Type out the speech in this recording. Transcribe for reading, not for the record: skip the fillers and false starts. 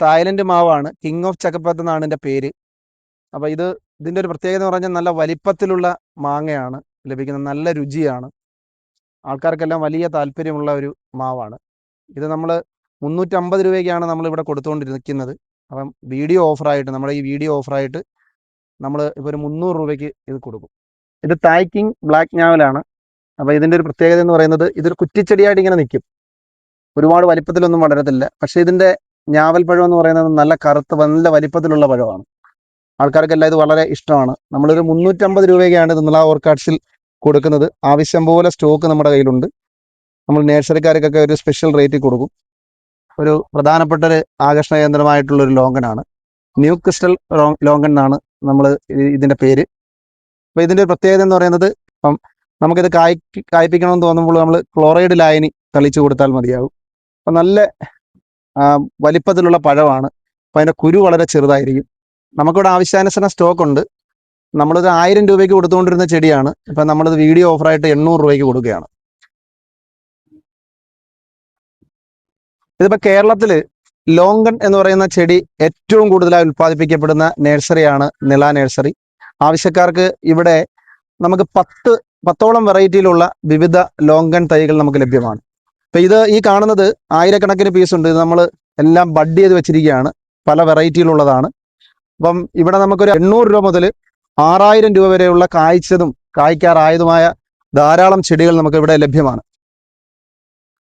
Thailand മാവാണ്. King of ചക്കപ്പത്ത് എന്നാണ് ഇതിൻ്റെ പേര്. അപ്പോൾ ഇതിൻ്റെ ഒരു പ്രത്യേകത എന്ന് പറഞ്ഞാൽ നല്ല വലിപ്പത്തിലുള്ള മാങ്ങയാണ് ലഭിക്കുന്നത്. നല്ല രുചിയാണ്. ആൾക്കാർക്കെല്ലാം വലിയ താല്പര്യമുള്ള ഒരു മാവാണ്. ഇത് നമ്മൾ 350 രൂപയ്ക്കാണ് നമ്മളിവിടെ കൊടുത്തുകൊണ്ടിരിക്കുന്നത്. അപ്പം നമ്മുടെ ഈ വീഡിയോ ഓഫറായിട്ട് നമ്മൾ ഇപ്പോൾ ഒരു 300 രൂപയ്ക്ക് ഇത് കൊടുക്കും. ഇത് തായ് കിങ് ബ്ലാക്ക് ഞാവലാണ്. അപ്പോൾ ഇതിൻ്റെ ഒരു പ്രത്യേകത എന്ന് പറയുന്നത് ഇതൊരു കുറ്റിച്ചെടിയായിട്ട് ഇങ്ങനെ നിൽക്കും. ഒരുപാട് വലിപ്പത്തിലൊന്നും വളരത്തില്ല. പക്ഷേ ഇതിൻ്റെ ഞാവൽ പഴം എന്ന് പറയുന്നത് നല്ല കറുത്ത് നല്ല വലിപ്പത്തിലുള്ള പഴമാണ്. ആൾക്കാർക്കെല്ലാം ഇത് വളരെ ഇഷ്ടമാണ്. നമ്മളൊരു 350 രൂപയ്ക്കാണ് ഇത് നിള ഓർക്കാഡ്സിൽ കൊടുക്കുന്നത്. ആവശ്യം പോലെ സ്റ്റോക്ക് നമ്മുടെ കയ്യിലുണ്ട്. നമ്മൾ നേഴ്സറിക്കാർക്കൊക്കെ ഒരു സ്പെഷ്യൽ റേറ്റിൽ കൊടുക്കും. ഒരു പ്രധാനപ്പെട്ട ഒരു ആകർഷണ കേന്ദ്രമായിട്ടുള്ളൊരു ലോങ്കനാണ്. ന്യൂ ക്രിസ്റ്റൽ ലോങ്കൻ എന്നാണ് ഇതിൻ്റെ പേര്. അപ്പോൾ ഇതിൻ്റെ പ്രത്യേകത എന്ന് പറയുന്നത് ഇപ്പം നമുക്കിത് കായ്പ്പിക്കണമെന്ന് തോന്നുമ്പോൾ നമ്മൾ ക്ലോറൈഡ് ലായനി തളിച്ചു കൊടുത്താൽ മതിയാകും. അപ്പം നല്ല വലിപ്പത്തിലുള്ള പഴമാണ്. അപ്പം അതിൻ്റെ കുരു വളരെ ചെറുതായിരിക്കും. നമുക്കിവിടെ ആവശ്യാനുസരണം സ്റ്റോക്ക് ഉണ്ട്. നമ്മളിത് 1000 രൂപയ്ക്ക് കൊടുത്തുകൊണ്ടിരുന്ന ചെടിയാണ്. ഇപ്പം നമ്മളിത് വീഡിയോ ഓഫറായിട്ട് 800 രൂപയ്ക്ക് കൊടുക്കുകയാണ്. ഇതിപ്പോൾ കേരളത്തിൽ ലോങ്കൺ എന്ന് പറയുന്ന ചെടി ഏറ്റവും കൂടുതലായി ഉൽപ്പാദിപ്പിക്കപ്പെടുന്ന നഴ്സറിയാണ് നിള നഴ്സറി. ആവശ്യക്കാർക്ക് ഇവിടെ നമുക്ക് 10ഓളം വെറൈറ്റിയിലുള്ള വിവിധ ലോങ്കൺ തൈകൾ നമുക്ക് ലഭ്യമാണ്. അപ്പം ഈ കാണുന്നത് ആയിരക്കണക്കിന് പീസുണ്ട്. ഇത് നമ്മൾ എല്ലാം ബഡ് ചെയ്ത് വെച്ചിരിക്കുകയാണ്. പല വെറൈറ്റിയിലുള്ളതാണ്. അപ്പം ഇവിടെ നമുക്കൊരു 800 രൂപ മുതൽ 6000 രൂപ വരെയുള്ള കായ്ച്ചതും കായ്ക്കാറായതുമായ ധാരാളം ചെടികൾ നമുക്ക് ഇവിടെ ലഭ്യമാണ്.